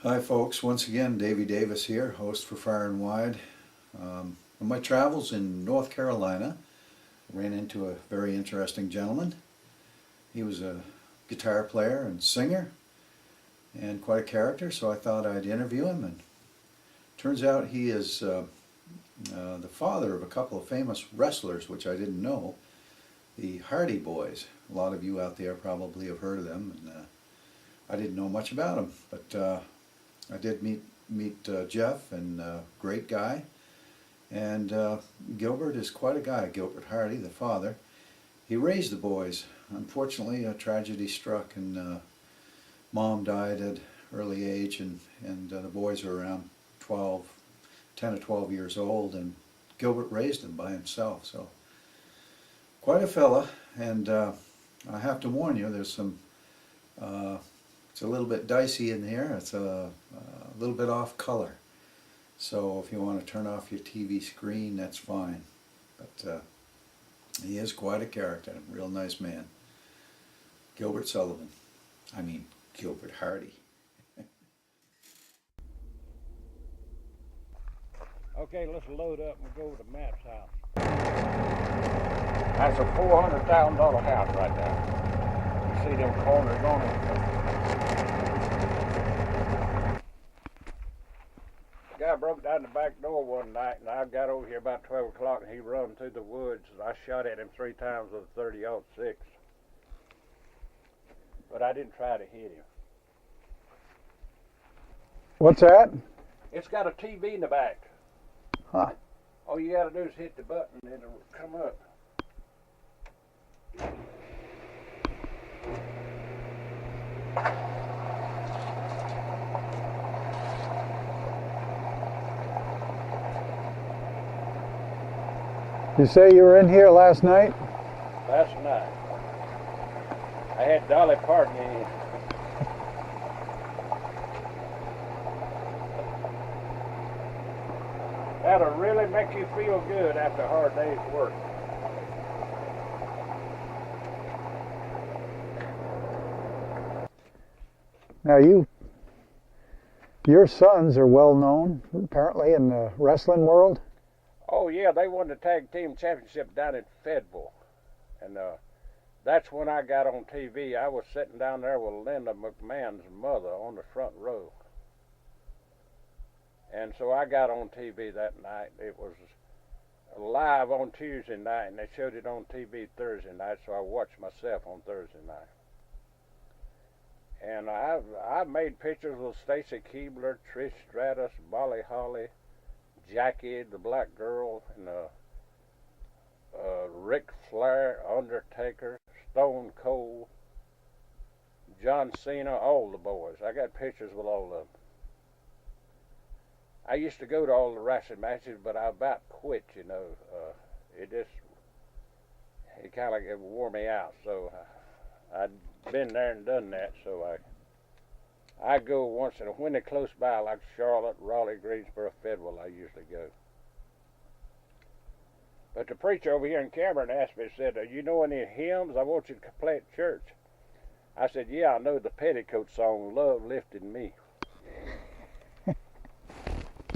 Hi folks, once again Davey Davis here, host for Far and Wide. On my travels in North Carolina, I ran into a very interesting gentleman. He was a guitar player and singer and quite a character, so I thought I'd interview him. And turns out he is the father of a couple of famous wrestlers, which I didn't know, the Hardy Boys. A lot of you out there probably have heard of them, and I didn't know much about them, but I did meet Jeff, and great guy. And Gilbert is quite a guy, Gilbert Hardy, the father. He raised the boys. Unfortunately, a tragedy struck, and Mom died at early age, and the boys were around 10 or 12 years old, and Gilbert raised them by himself. So quite a fella, and I have to warn you, there's some it's a little bit dicey in here. It's a little bit off color. So if you want to turn off your TV screen, that's fine. But he is quite a character, a real nice man. Gilbert Sullivan. I mean, Gilbert Hardy. Okay, let's load up and go over to Matt's house. That's a $400,000 house right there. You see them corners on it? Guy broke down the back door one night, and I got over here about 12 o'clock, and he run through the woods. I shot at him 3 times with a 30-06, but I didn't try to hit him. What's that? It's got a TV in the back. Huh. All you got to do is hit the button, and it'll come up. You say you were in here last night? Last night. I had Dolly Parton in. That'll really make you feel good after a hard day's work. Now your sons are well known apparently in the wrestling world. Oh yeah, they won the tag team championship down in Fayetteville, and that's when I got on TV. I was sitting down there with Linda McMahon's mother on the front row, and so I got on TV that night. It was live on Tuesday night, and they showed it on TV Thursday night, so I watched myself on Thursday night. And I made pictures with Stacy Keibler, Trish Stratus, Molly Holly, Jackie, the Black Girl, and Ric Flair, Undertaker, Stone Cold, John Cena, all the boys. I got pictures with all of them. I used to go to all the wrestling matches, but I about quit, you know. It kind of wore me out, so I'd been there and done that, so I go once, and when they're close by, like Charlotte, Raleigh, Greensboro, Fayetteville, I usually go. But the preacher over here in Cameron asked me, said, you know any hymns? I want you to play at church. I said, yeah, I know the Petticoat song, Love Lifted Me.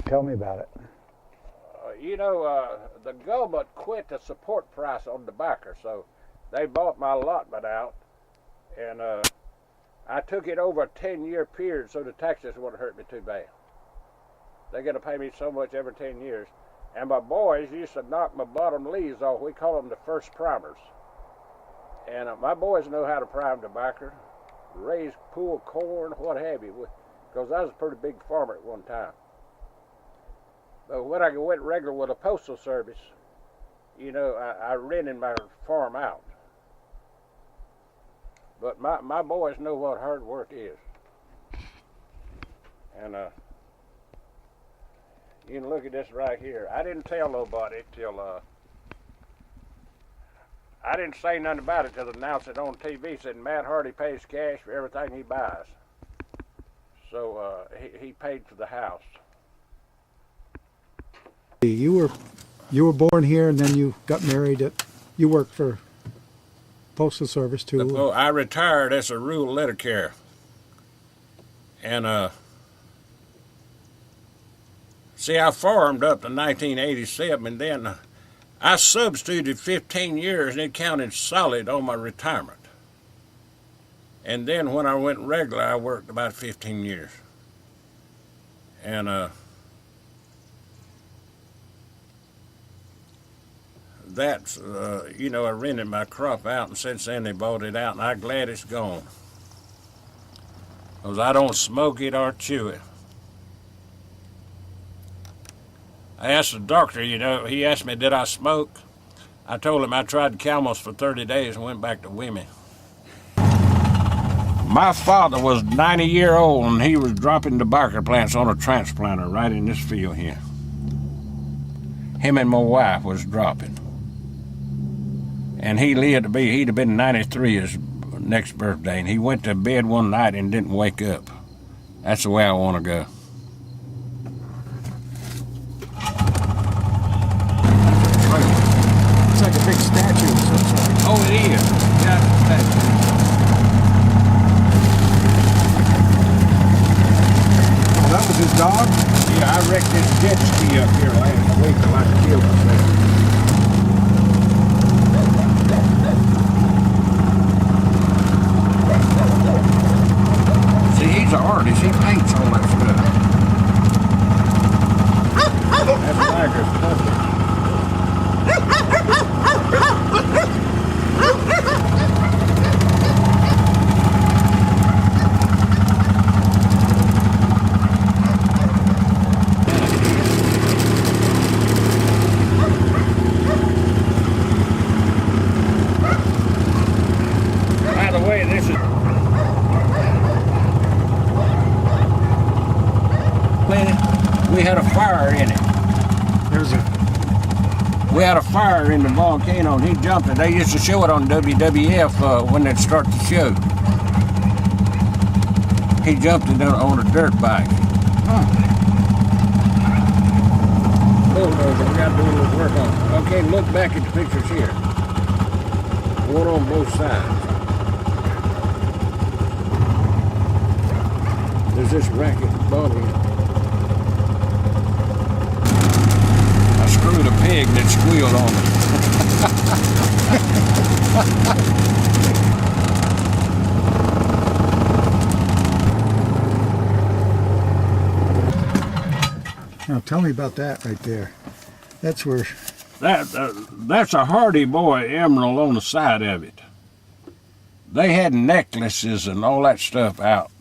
Tell me about it. The government quit the support price on tobacco, so they bought my allotment out, and I took it over a 10-year period, so the taxes wouldn't hurt me too bad. They're going to pay me so much every 10 years. And my boys used to knock my bottom leaves off. We call them the first primers. And my boys know how to prime tobacco, raise, pull corn, what have you, because I was a pretty big farmer at one time. But when I went regular with the Postal Service, I rented my farm out. But my boys know what hard work is. And you can look at this right here. I didn't tell nobody till I didn't say nothing about it till they announced it on TV. Said Matt Hardy pays cash for everything he buys. So he paid for the house. You were born here, and then you got married. You worked for Postal Service too. I retired as a rural letter carrier, and See, I farmed up to 1987, and then I substituted 15 years, and it counted solid on my retirement. And then when I went regular, I worked about 15 years. And that's, you know, I rented my crop out, and since then they bought it out, and I'm glad it's gone. Because I don't smoke it or chew it. I asked the doctor, you know, he asked me, did I smoke? I told him I tried camels for 30 days and went back to women. My father was 90-year-old, and he was dropping tobacco plants on a transplanter right in this field here. Him and my wife was dropping. And he lived to be, he'd have been 93 his next birthday, and he went to bed one night and didn't wake up. That's the way I want to go. It's like a big statue of some sort. Oh, it is. Yeah, it's a statue. Oh, that was his dog? Yeah, I wrecked this jet ski up here last week till I killed myself. See, he's an artist. He paints all that stuff. That's Tiger's puppy. By the way, this is we had a fire in it. We had a fire in the volcano, and he jumped it. They used to show it on WWF when they'd start the show. He jumped it on a dirt bike. Bulldozer, we gotta do a little work on it. Okay, look back at the pictures here. One on both sides. There's this racket at the bottom. I screwed a pig that squealed on me. Now tell me about that right there. That's where... That's a Hardy Boy emerald on the side of it. They had necklaces and all that stuff out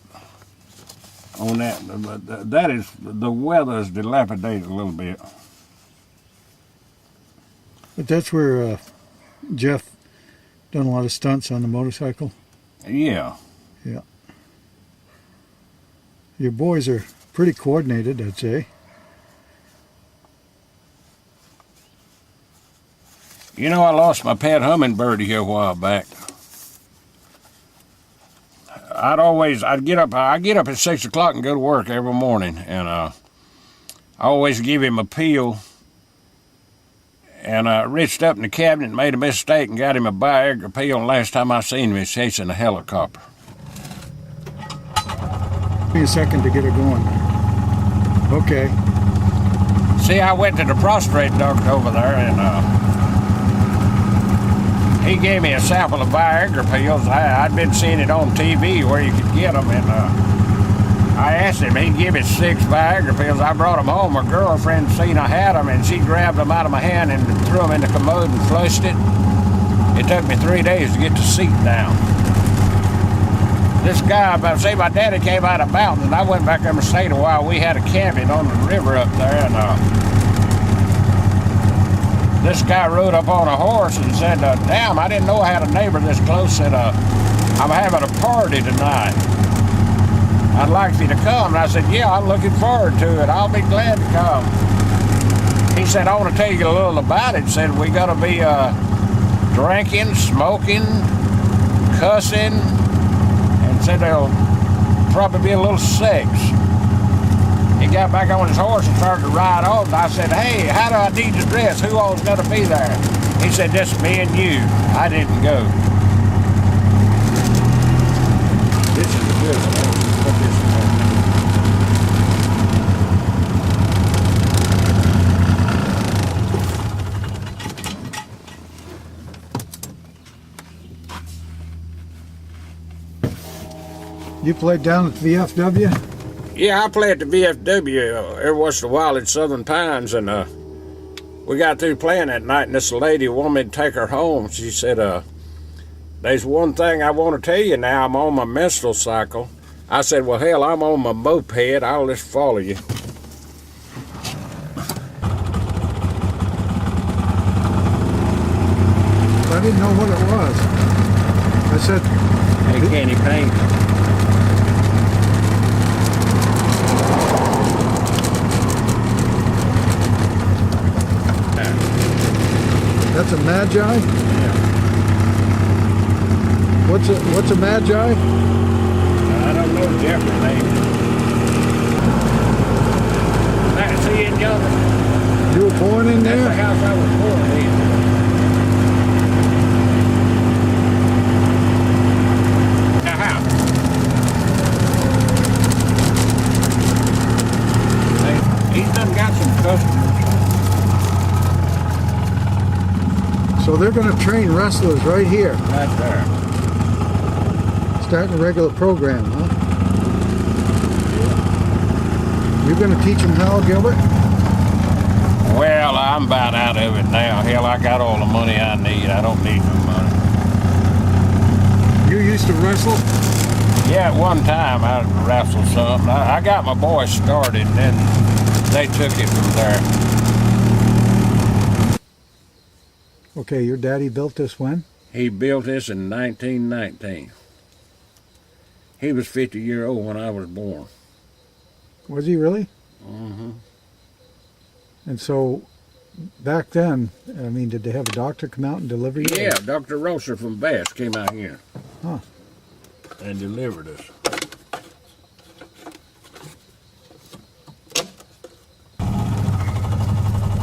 on that. But that is, the weather's dilapidated a little bit. But that's where Jeff done a lot of stunts on the motorcycle. Yeah. Yeah. Your boys are pretty coordinated, I'd say. You know, I lost my pet hummingbird here a while back. I'd get up at 6 o'clock and go to work every morning, and I always give him a peel. And I reached up in the cabinet and made a mistake and got him a Viagra pill, and last time I seen him, he was chasing a helicopter. Give me a second to get her going. Okay. See, I went to the prostrate doctor over there, and he gave me a sample of Viagra pills. I'd been seeing it on TV where you could get them, and I asked him, he'd give me 6 Viagra pills. I brought them home. My girlfriend seen I had them, and she grabbed them out of my hand and threw them in the commode and flushed it. It took me 3 days to get the seat down. This guy, my daddy came out of the mountains, and I went back there and stayed a while. We had a cabin on the river up there, and this guy rode up on a horse and said, damn, I didn't know I had a neighbor this close. Said, I'm having a party tonight. I'd like for you to come. And I said, yeah, I'm looking forward to it. I'll be glad to come. He said, I want to tell you a little about it. Said, we got to be drinking, smoking, cussing, and said there'll probably be a little sex. He got back on his horse and started to ride off. And I said, hey, how do I need to dress? Who all's going to be there? He said, just me and you. I didn't go. This is a good one. Put this in there. You played down at the VFW? Yeah, I play at the VFW every once in a while at Southern Pines, and we got through playing that night, and this lady wanted me to take her home. She said, there's one thing I want to tell you now. I'm on my menstrual cycle. I said, well, hell, I'm on my moped. I'll just follow you. I didn't know what it was. I said, Hey, candy paint. that's a magi? Yeah. What's a magi? I don't know Jeffrey's name. Nice to see you in yonder. You were born in That's the there? house I was born in. The house. He's done got some customers. So they're going to train wrestlers right here, Right there. starting a regular program, huh? You're going to teach them how, Gilbert? Well, I'm about out of it now. Hell, I got all the money I need. I don't need no money. You used to wrestle? Yeah, at one time I wrestled something. I got my boys started, and then they took it from there. Okay, your daddy built this when? He built this in 1919. He was 50-year-old when I was born. Was he really? Mm-hmm. And so, back then, I mean, did they have a doctor come out and deliver you? Yeah, Dr. Rosser from Bass came out here. Huh. And delivered us.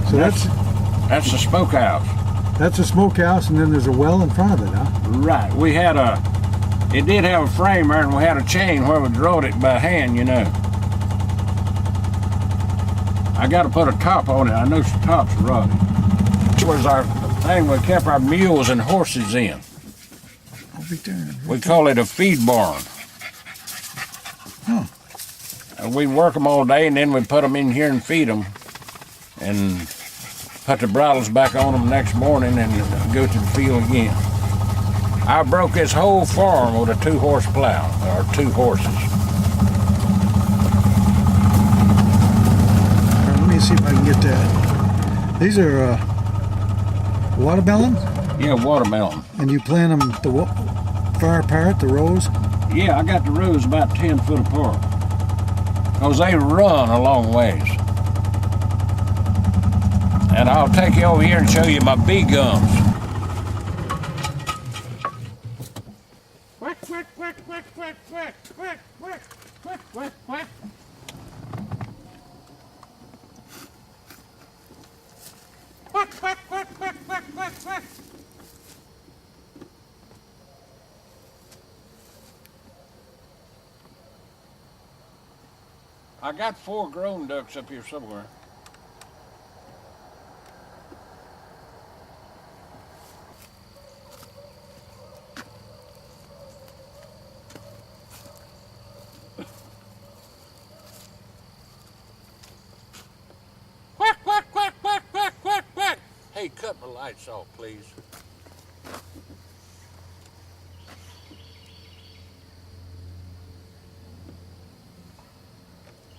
So That's the smokehouse. that's a smokehouse, and then there's a well in front of it, huh? Right. We had it did have a frame there, and we had a chain where we drove it by hand, you know. I got to put a top on it. I know the top's rusty. It was our thing we kept our mules and horses in. I'll be there. We call it a feed barn. Huh. And we work them all day, and then we put them in here and feed them, and put the bridles back on them next morning and go to the field again. I broke this whole farm with a 2-horse plow, or 2 horses. Let me see if I can get that. These are watermelons, Yeah, watermelon. and you plant them far apart, the rows. Yeah, I got the rows about 10 foot apart. Because they run a long ways. And I'll take you over here and show you my bee gums. I got 4 grown ducks up here somewhere. Hey, cut my lights off, please.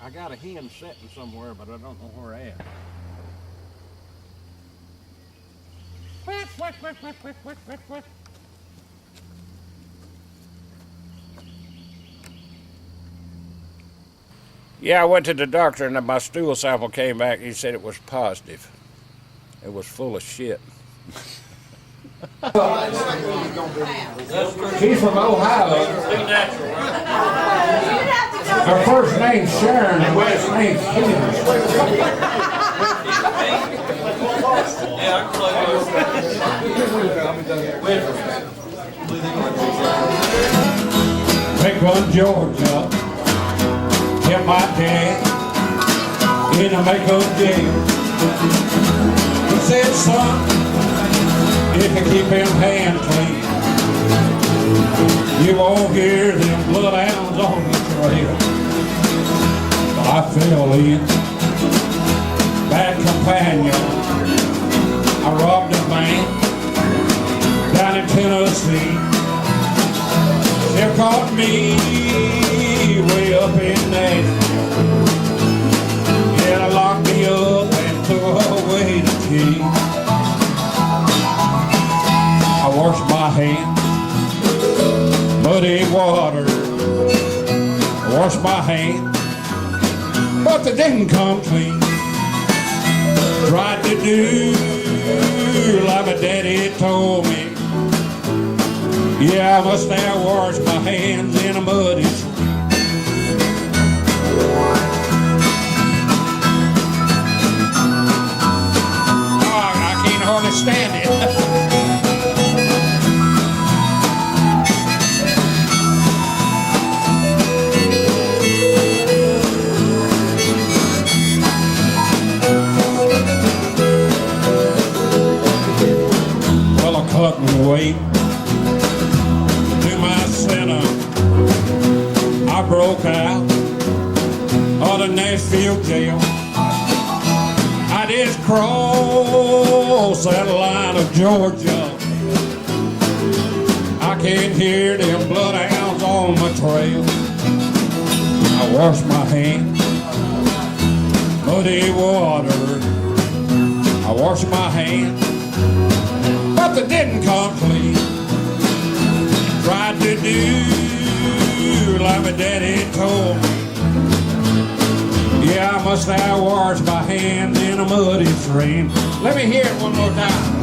I got a hen sitting somewhere, but I don't know where at. Yeah, I went to the doctor and my stool sample came back. He said it was positive. It was full of shit. She's from Ohio. Her first name's Sharon and last name's Kim. Macon, Georgia. Hit my dad in a Macon jail. He said, son, if you keep them hands clean, you won't hear them bloodhounds on trail. But I fell in. Bad companion. I robbed a bank down in Tennessee. They caught me way up in Nashville. Yeah, they locked me up and took away the key. I washed my hands, muddy water. I washed my hands, but they didn't come clean. Tried to do like my daddy told me. Yeah, I must have washed my hands in a muddy stream. Oh, I can't hardly stand it. Well, I cut my weight to my center. I broke out of the Nashville jail. I just crossed that line of Georgia. I can hear them bloodhounds on my trail. I washed my hands, muddy water. I washed my hands, but they didn't come clean. Tried to do like my daddy told me. Yeah, I must have washed my hands in a muddy stream. Let me hear it one more time.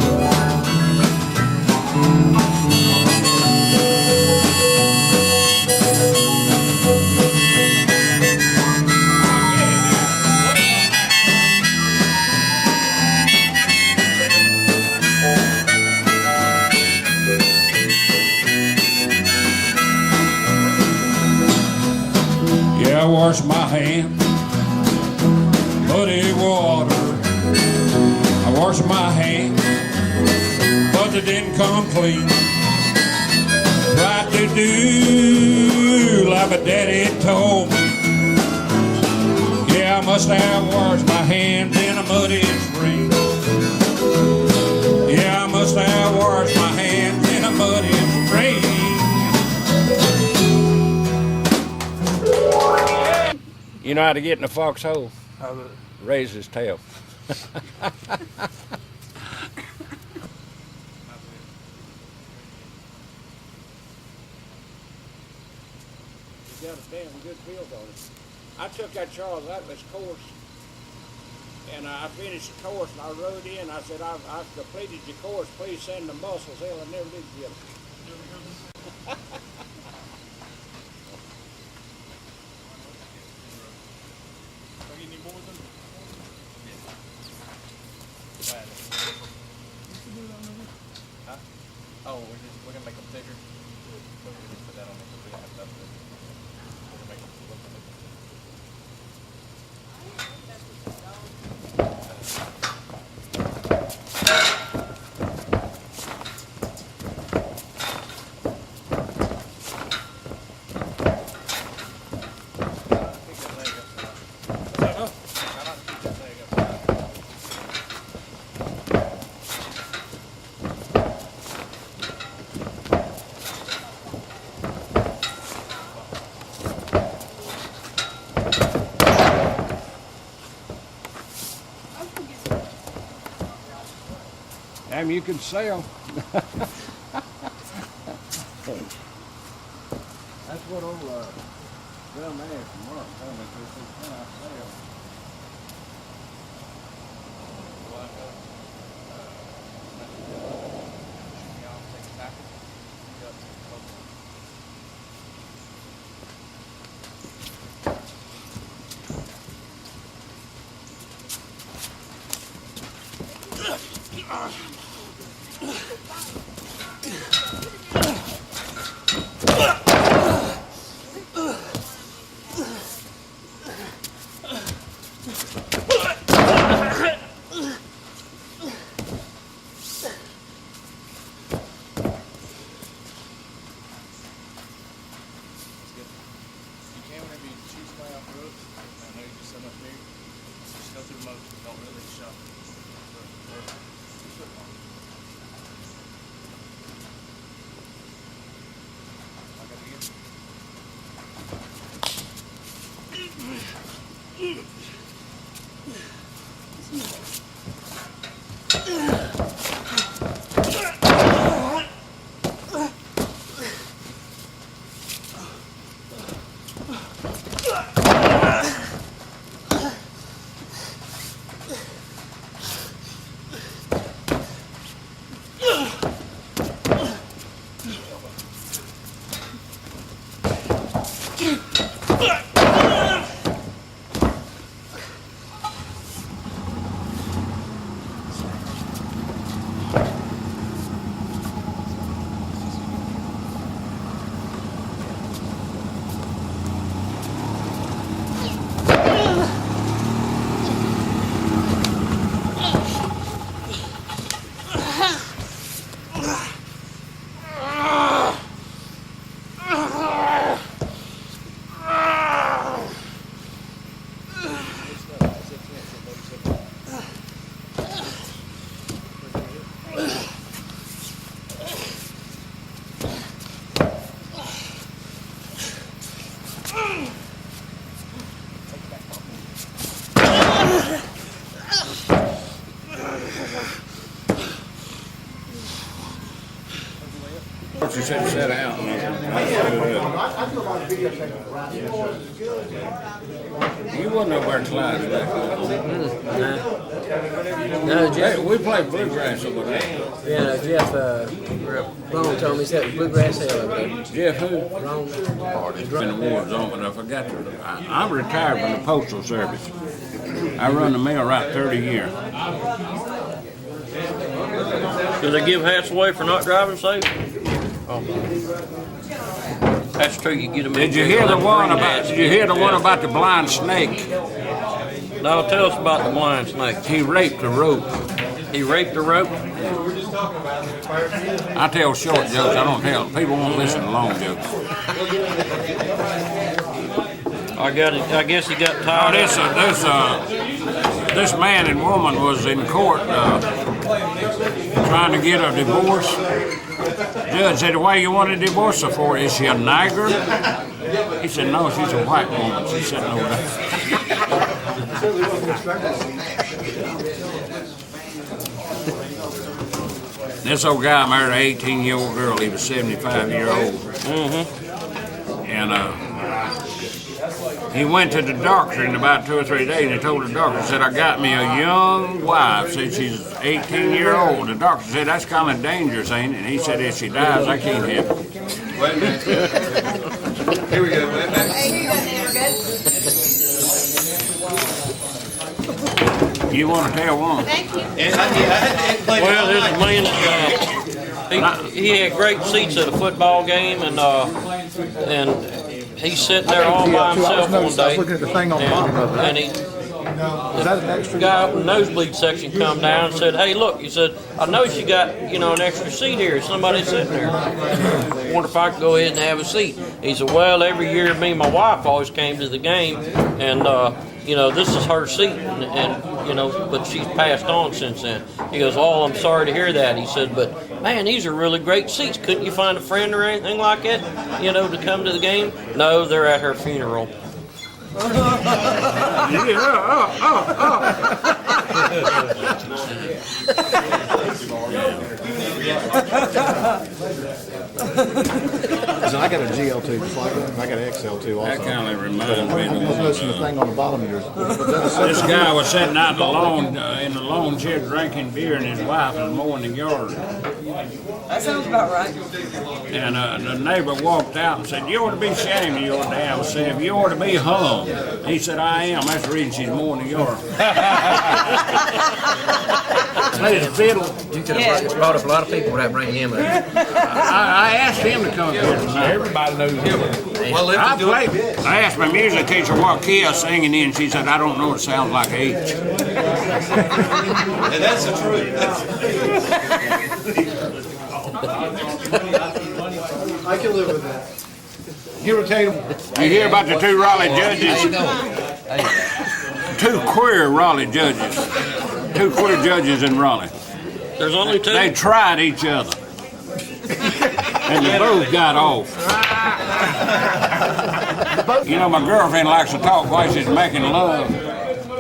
Yeah, I washed my hands, muddy water. I washed my hands, but they didn't come clean. Tried to do like my daddy told me. Yeah, I must have washed my hands in a muddy stream. Yeah, I must have washed my hands in a muddy stream. You know how to get in a foxhole? Raise his tail. You got a damn good build on it. I took that Charles Atlas course, and I finished the course, and I rode in. I said, I've completed your course. Please send the muscles. Hell, I never did get them. Oh, we're gonna make them thicker. So we just put that on there because we don't have enough of it. We're gonna make them look like Damn, you can sail. That's what old Bill Mayer from Mark told me. He said, "Can I sail?" she said sit out. You wasn't over there Clyde back then. No, Jeff. Hey, we played bluegrass over there. Yeah, Jeff. Ron told me he said bluegrass hell over there. Jeff who? Ron. It's been the war zone, but I forgot to. I'm retired from the Postal Service. I run the mail right 30 years. Do they give hats away for not driving safe? Oh. That's true. You get them. Did you hear the one about? Did you hear the one about the blind snake? No, tell us about the blind snake. He raped a rope. He raped the rope. I tell short jokes. I don't tell. People won't listen to long jokes. I guess he got tired. This man and woman was in court trying to get a divorce. Judge said, "Why you want a divorce her for? Is she a nigger?" He said, "No, she's a white woman." She said, "No, This old guy married an 18-year-old girl. He was 75 years old. And he went to the doctor in about 2 or 3 days, and he told the doctor, said, "I got me a young wife." Said she's 18 years old. The doctor said, "That's kind of dangerous, ain't it?" And he said, "If she dies, I can't help it." Wait a minute. Here we go. Wait a minute. Hey, you got there, good? You want to tell one? Thank you. Well, there's a man that he had great seats at a football game, and he's sitting there all by himself one day. I was looking at the thing on the bottom of it. And Is that an extra? the guy up in the nosebleed section come down and said, "Hey, look," he said, "I noticed you got, an extra seat here. Somebody's sitting there. Wonder if I could go ahead and have a seat." He said, "Well, every year me and my wife always came to the game, and this is her seat, and but she's passed on since then." He goes, "Oh, I'm sorry to hear that." He said, "But man, these are really great seats. Couldn't you find a friend or anything like that, to come to the game?" "No, they're at her funeral." I got a GL2 just like that. I got an XL2 also. That kind of reminds me I was noticing the of thing on the bottom of yours. this guy was sitting out in the lawn chair drinking beer, and his wife was mowing the yard. That sounds about right. And the neighbor walked out and said, "You ought to be ashamed of your damn self. You ought to be hung." He said, "I am. That's the reason she's mowing the yard." Play the fiddle. You could have brought up a lot of people without bringing him up. I asked him to come here tonight. Everybody knows him. Well, I played. I asked my music teacher what key I was singing in. She said, "I don't know. It sounds like H." And that's the truth. I can live with that. Irritating. You hear about the two Raleigh judges? Two queer Raleigh judges. Two queer judges in Raleigh. There's only two. They tried each other. And they both got off. My girlfriend likes to talk while she's making love.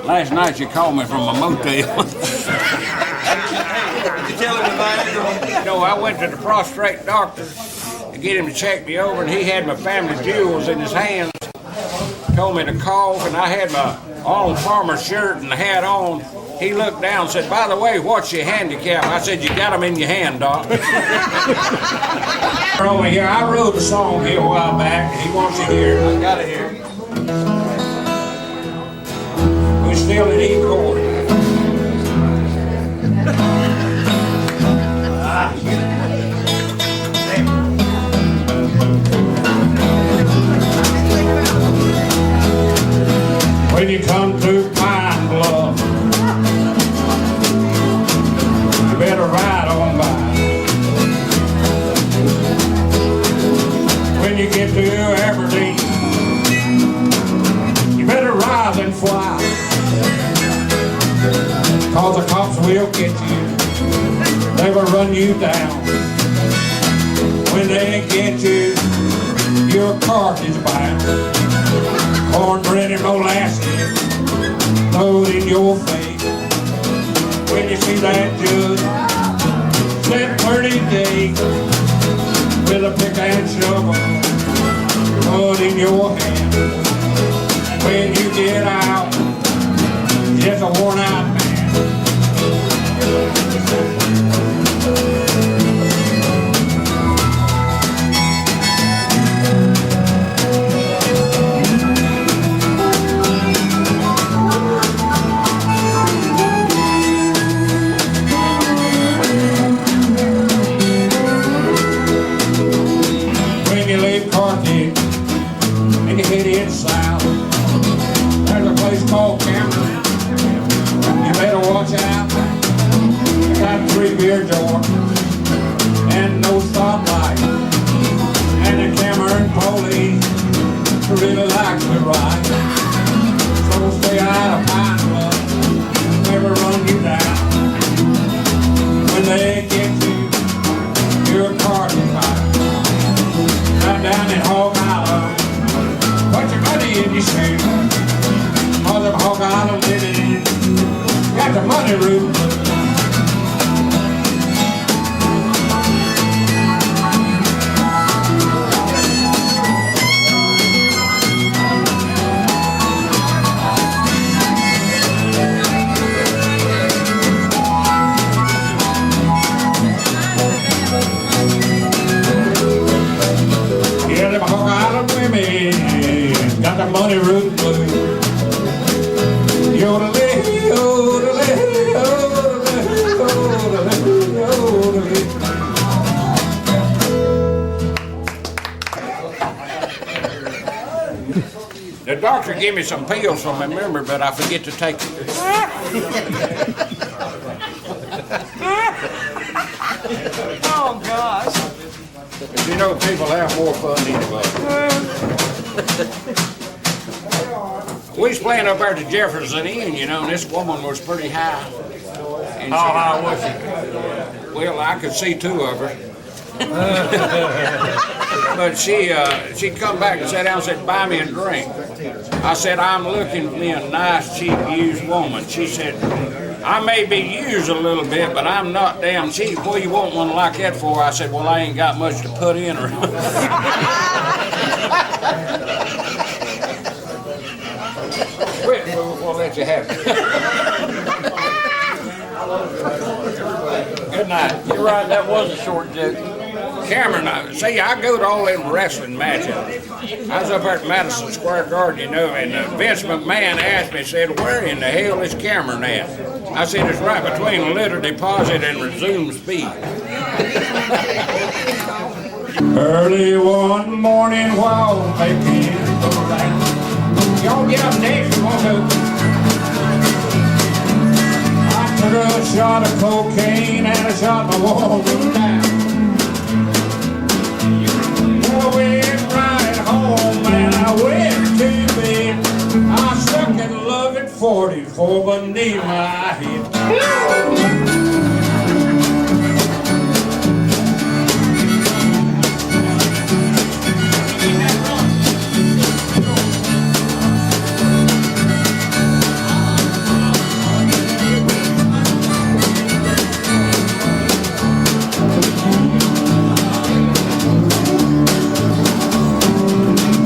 Last night she called me from a motel. I went to the prostrate doctor to get him to check me over, and he had my family jewels in his hands. Told me to cough, and I had my Arnold Palmer shirt and hat on. He looked down and said, "By the way, what's your handicap?" I said, "You got them in your hand, Doc." Over here, I wrote a song here a while back, and he wants to hear it. I got to hear it. We're still in E chord. When you come to Pine Bluff, you better ride on by. When you get to Aberdeen, you better rise and fly. 'Cause the cops will get you, they will run you down. When they get you, your cart is bound. Cornbread and molasses load in your face. When you see that judge, that 30 days, with a pick and shovel, put in your hand. When you get out, just a worn out man. When you leave Carthage and you head south, there's a place called Cameron. You better watch out. You got 3 beer jars and no stoplight, and the Cameron police really likes to ride. So stay out of Pine Bluff, never run you down. When they get you, you're a Carthage fighter. Right down in Hog Island, put your money in your shoe. Mother Hog Island living, got the money room. Yeah, them Hog Island women got the money room blue. Yodelee, yodelee, yodelee, yodelee, yodelee. The doctor gave me some pills from my memory, but I forget to take them. Oh, gosh. You know, people have more fun anyway. We was playing up there at the Jefferson Inn, you know, and this woman was pretty high. And how high was she? Well, I could see 2 of her. But she come back and sat down and said, "Buy me a drink." I said, "I'm looking for me a nice, cheap, used woman." She said, "I may be used a little bit, but I'm not damn cheap. What do you want one like that for?" I said, "Well, I ain't got much to put in her." We'll let you have it. Good night. You're right, that was a short joke. Cameron, I go to all them wrestling matches. I was up there at Madison Square Garden, you know, and Vince McMahon asked me, said, "Where in the hell is Cameron at?" I said, "It's right between litter deposit and resume speed." Early one morning while making the round. Y'all get up next, you want to. I took a shot of cocaine and I shot my woman down. I went right home and I went to bed. I stuck in love at 44 beneath my head.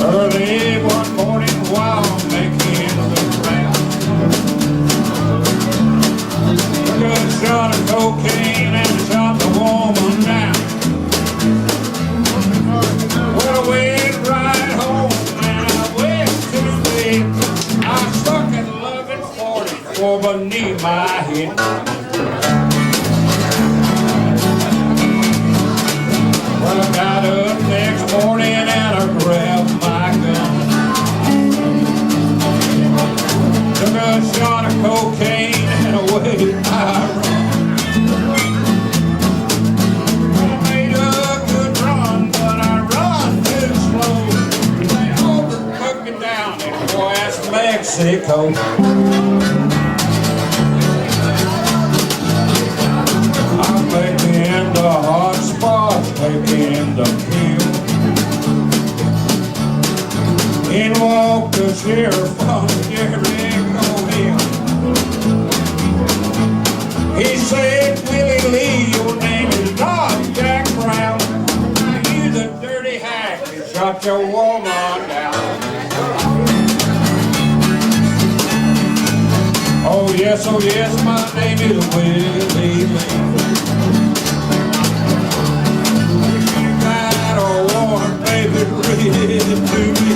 Early one morning while making the round, took a shot of cocaine and shot the woman down. Well, I went right home and I went to bed. I stuck in love at 44 beneath my head. Well, I got up next morning and I grabbed my gun. Took a shot of cocaine and away I run. I made a good run, but I run too slow. They overtook me down in West Mexico. I'm making the hot spots, taking the pill. In walked the sheriff from Jericho Hill. He said, "Willie Lee, your name is not Jack Brown. Are you the shot your woman down. Oh yes, my name is Willie Lee. You got a woman, baby, read to me.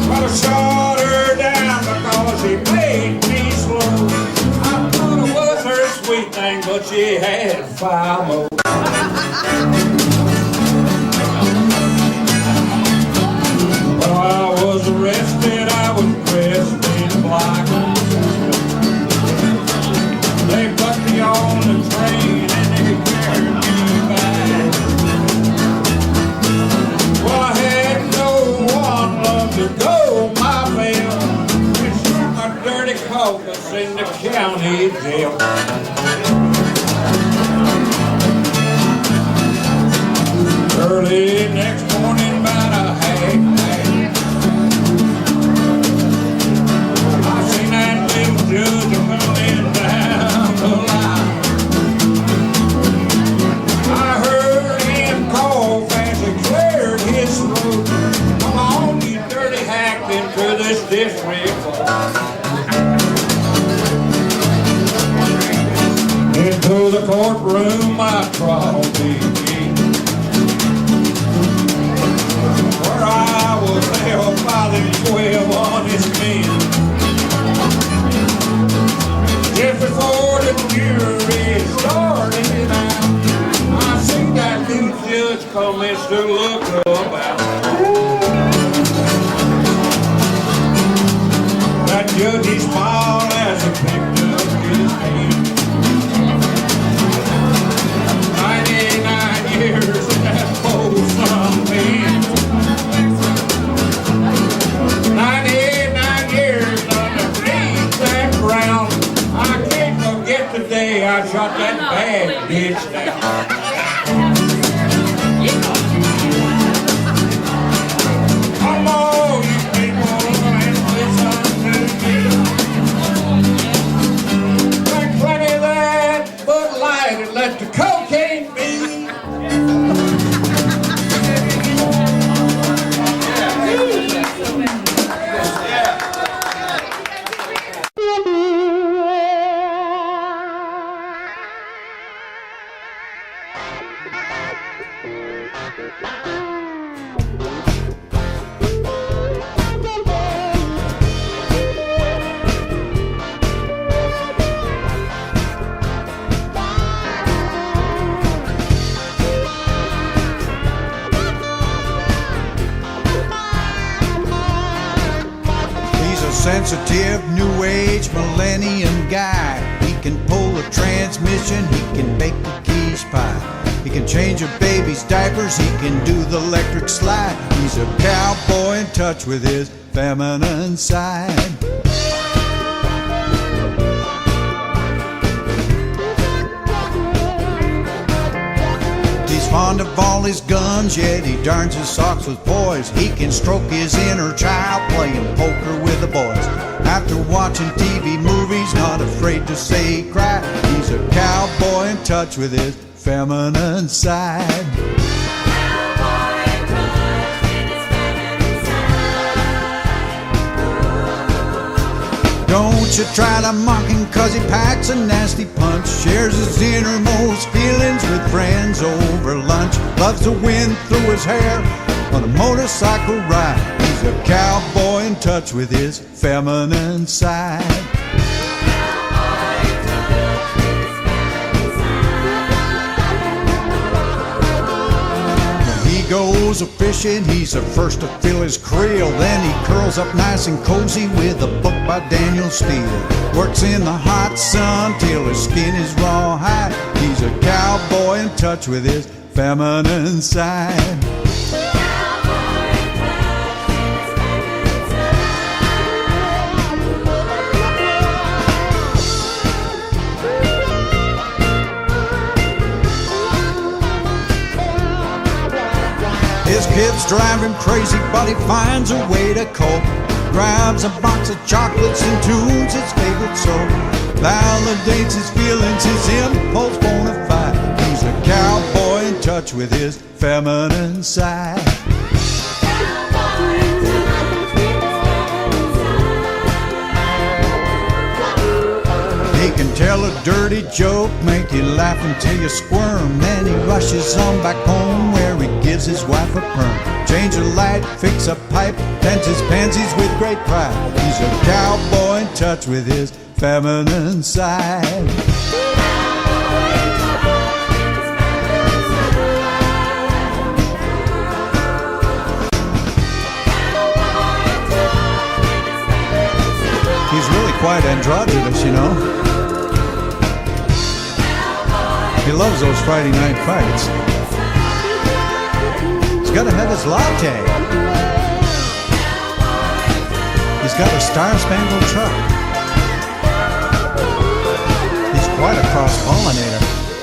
But I shot her down because she made me slow. I thought it was her sweet thing, but she had 5 more. Well, I was arrested, I was dressed in black. They put me on the train and they carried me back. Well, I had no one love to go my bail. They stuck my dirty carcass in the county jail. Early next morning, about a half I seen that little judge coming down the line. I heard him cough as he cleared his throat. Come on, you dirty hack, into this district. Into the courtroom I crawled in. Where I was held by them 12 honest men. Just before the jury started out, I seen that new judge come Mr. Look About. That judge, he smiled as he picked up his hand. 99 years in that Folsom pen. 99 years underneath that ground. I can't forget the day I shot that bad bitch down. Come on, you people, and listen to me. Drink plenty of that Bud Light and let the cocaine be. Sensitive, new age, millennium guy. He can pull a transmission, he can bake the quiche pie. He can change a baby's diapers, he can do the electric slide. He's a cowboy in touch with his feminine side. He's fond of all his guns, yet he darns his socks with poise. He can stroke his inner child playing poker with the boys. After watching TV movies, not afraid to say he cried. He's a cowboy in touch with his feminine side. Don't you try to mock him, cause he packs a nasty punch. Shares his innermost feelings with friends over lunch. Loves the wind through his hair on a motorcycle ride. He's a cowboy in touch with his feminine side. Goes a fishing, he's the first to fill his creel. Then he curls up nice and cozy with a book by Daniel Steele. Works in the hot sun till his skin is rawhide. He's a cowboy in touch with his feminine side. His kids drive him crazy, but he finds a way to cope. Grabs a box of chocolates and tunes his favorite soul. Validates his feelings, his impulse bona fide. He's a cowboy in touch with his feminine side. He can tell a dirty joke, make you laugh until you squirm. Then he rushes on back home where he gives his wife a perm. Change a light, fix a pipe, tends his pansies with great pride. He's a cowboy in touch with his feminine side. He's really quite androgynous, you know. He loves those Friday night fights. He's got to have his latte. He's got a star-spangled truck. He's quite a cross-pollinator.